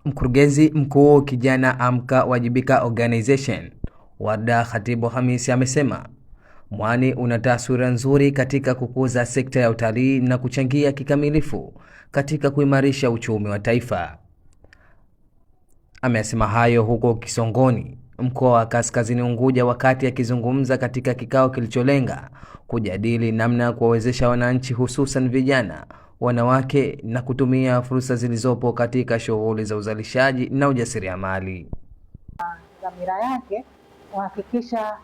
Mkurugenzi mkuu Kijana Amka Wajibika Organization, Warda Khatibu Hamisi amesema Mwani una taswira nzuri katika kukuza sekta ya utalii na kuchangia kikamilifu katika kuimarisha uchumi wa taifa. Amesema hayo huko Kisongoni, mkoa wa Kaskazini Unguja, wakati akizungumza katika kikao kilicholenga kujadili namna ya kuwawezesha wananchi hususan vijana, wanawake na kutumia fursa zilizopo katika shughuli za uzalishaji na ujasiriamali. Dhamira yake kuhakikisha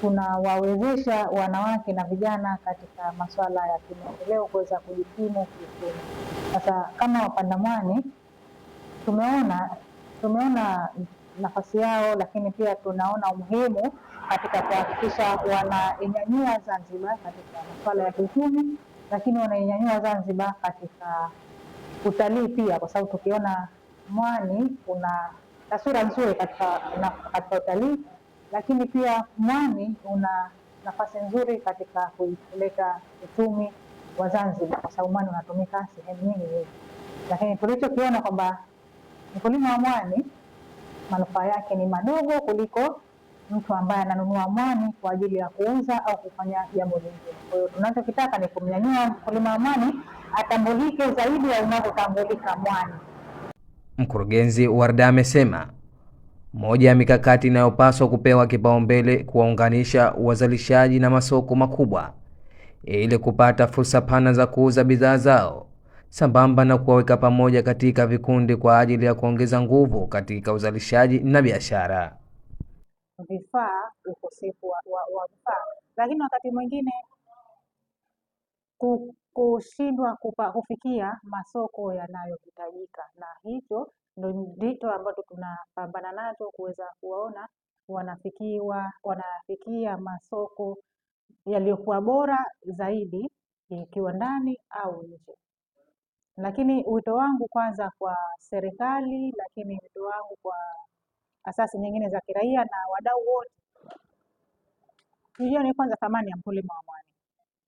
tunawawezesha wanawake na vijana katika masuala ya kimaendeleo kuweza kujikimu kiuchumi. Sasa kama wapanda mwani tumeona nafasi yao, lakini pia tunaona umuhimu katika kuhakikisha wanainyanyua Zanzibar katika masuala ya kiuchumi, lakini wanainyanyua Zanzibar katika utalii pia, kwa sababu tukiona mwani una taswira nzuri katika utalii, lakini pia mwani una nafasi nzuri katika kuleta uchumi wa Zanzibar, kwa sababu mwani unatumika sehemu nyingi. Lakini tulichokiona kwamba mkulima wa mwani manufaa yake ni madogo kuliko mtu ambaye ananunua mwani kwa ajili ya kuuza au kufanya jambo lingine. Kwa hiyo tunachokitaka ni kumnyanyua mkulima wa mwani atambulike zaidi ya unavyotambulika mwani. Mkurugenzi Warda amesema moja ya mikakati inayopaswa kupewa kipaumbele kuwaunganisha wazalishaji na masoko makubwa ili kupata fursa pana za kuuza bidhaa zao, sambamba na kuwaweka pamoja katika vikundi kwa ajili ya kuongeza nguvu katika uzalishaji na biashara. Vifaa, ukosefu wa vifaa, lakini wakati mwingine kushindwa kufikia masoko yanayohitajika, na hicho ndio ambacho tunapambana nacho, kuweza kuwaona wanafikia masoko yaliyokuwa bora zaidi, ikiwa ndani au nje. Lakini wito wangu kwanza kwa serikali, lakini wito wangu kwa asasi nyingine za kiraia na wadau wote, tuione kwanza thamani ya mkulima wa mwani.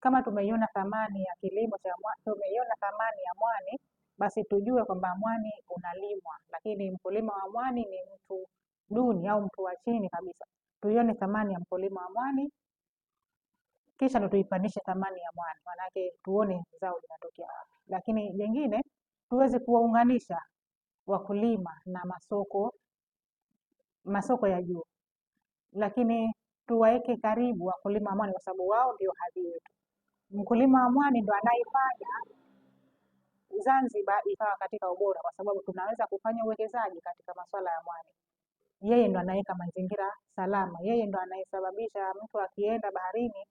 Kama tumeiona thamani ya kilimo cha mwani, tumeiona thamani ya mwani, basi tujue kwamba mwani unalimwa, lakini mkulima wa mwani ni mtu duni au mtu wa chini kabisa. Tuione thamani ya mkulima wa mwani, kisha ndo tuipandishe thamani ya mwani, manake tuone zao linatokea wapi. Lakini jingine, tuweze kuwaunganisha wakulima na masoko ya juu, lakini tuwaeke karibu wakulima wa mwani, kwa sababu wao ndio hadhi yetu. Mkulima wa mwani ndo anaifanya Zanzibar ikawa katika ubora, kwa sababu tunaweza kufanya uwekezaji katika masuala ya mwani. Yeye ndo anaweka mazingira salama, yeye ndo anayesababisha mtu akienda baharini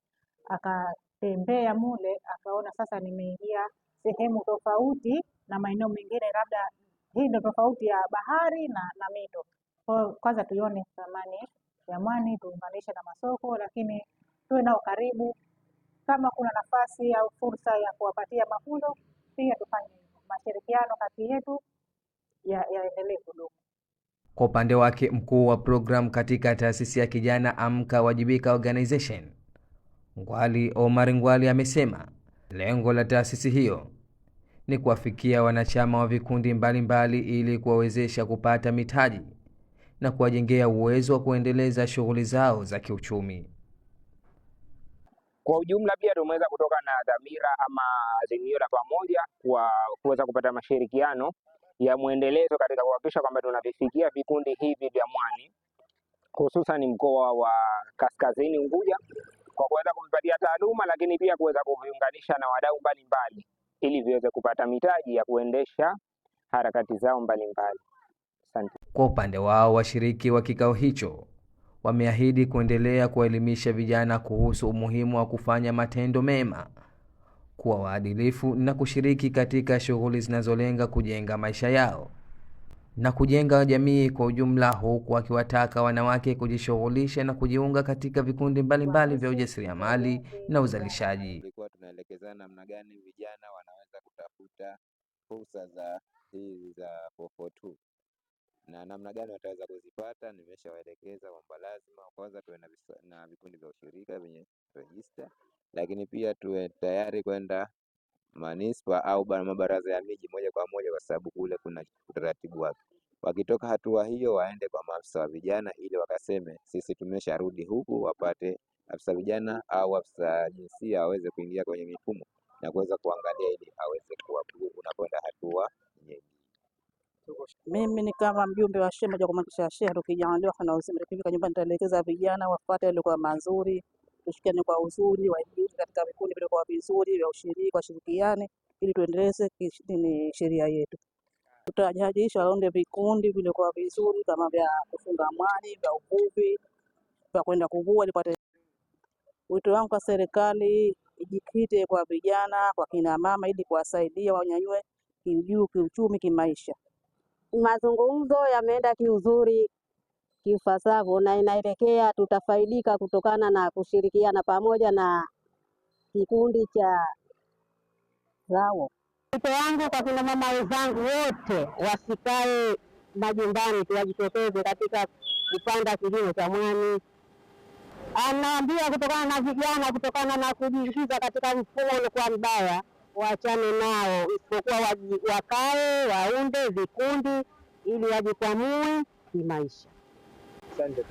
akatembea mule akaona sasa nimeingia sehemu tofauti na maeneo mengine, labda hii ndo tofauti ya bahari na mito. Kwa kwanza tuione thamani ya mwani, tuunganishe na masoko, lakini tuwe nao karibu. Kama kuna nafasi au fursa ya kuwapatia mafunzo, pia tufanye mashirikiano kati yetu yaendelee kudumu. Kwa upande wake, mkuu wa program katika taasisi ya Kijana Amka Wajibika Organization, Ngwali Omar Ngwali, amesema lengo la taasisi hiyo ni kuwafikia wanachama wa vikundi mbalimbali ili kuwawezesha kupata mitaji na kuwajengea uwezo wa kuendeleza shughuli zao za kiuchumi. Kwa ujumla pia tumeweza kutoka na dhamira ama azimio la pamoja kwa kuweza kupata mashirikiano ya muendelezo katika kuhakikisha kwamba tunavifikia vikundi hivi vya mwani, hususan mkoa wa Kaskazini Unguja, kwa kuweza kuvipatia taaluma, lakini pia kuweza kuviunganisha na wadau mbalimbali ili viweze kupata mitaji ya kuendesha harakati zao mbalimbali. Asante. Kwa upande wao, washiriki wa kikao hicho wameahidi kuendelea kuwaelimisha vijana kuhusu umuhimu wa kufanya matendo mema, kuwa waadilifu na kushiriki katika shughuli zinazolenga kujenga maisha yao na kujenga jamii kwa ujumla, huku wakiwataka wanawake kujishughulisha na kujiunga katika vikundi mbalimbali vya ujasiriamali na uzalishaji. Tulikuwa tunaelekezana namna gani vijana wanaweza kutafuta fursa za hizi za 442 na namna gani wataweza kuzipata. Nimeshawaelekeza kwamba lazima kwanza tuwe na vikundi vya ushirika vyenye register, lakini pia tuwe tayari kwenda manispa au mabaraza ya miji moja kwa moja, kwa sababu kule kuna utaratibu wake. Wakitoka hatua hiyo, waende kwa maafisa wa vijana ili wakaseme sisi tumesharudi huku, wapate afisa vijana au afisa jinsia aweze kuingia kwenye mifumo na kuweza kuangalia ili aweze kuapprove na kwenda hatua nyingine. Mimi ni kama mjumbe wa shehe, moja kwa moja shehe, tukijaliwa na uzima tukifika nyumbani, nitaelekeza vijana wafuate yaliokuwa mazuri, tushikiane kwa uzuri, wajiunge katika vikundi vilivyokuwa vizuri vya ushirika, washirikiane ili tuendeleze sheria yetu. Tutahajiisha waunde vikundi vilivyokuwa vizuri kama vya kufunga mwani, vya uvuvi, vya kwenda kuvua. Wito wangu kwa serikali ijikite kwa vijana, kwa kina mama, ili kuwasaidia wanyanyue kijuu, kiuchumi, kimaisha. Mazungumzo yameenda kiuzuri, kiufasaha, na inaelekea tutafaidika kutokana na kushirikiana pamoja na kikundi cha zao. Wito wangu kwa kina mama wenzangu wote, wasikae majumbani, tuwajitokeze katika kupanda kilimo cha mwani. Anaambia kutokana na vijana, kutokana na kujiingiza katika mfumo uliokuwa mbaya, waachane nao, isipokuwa wakae waunde vikundi ili wajikwamue kimaisha. Asante.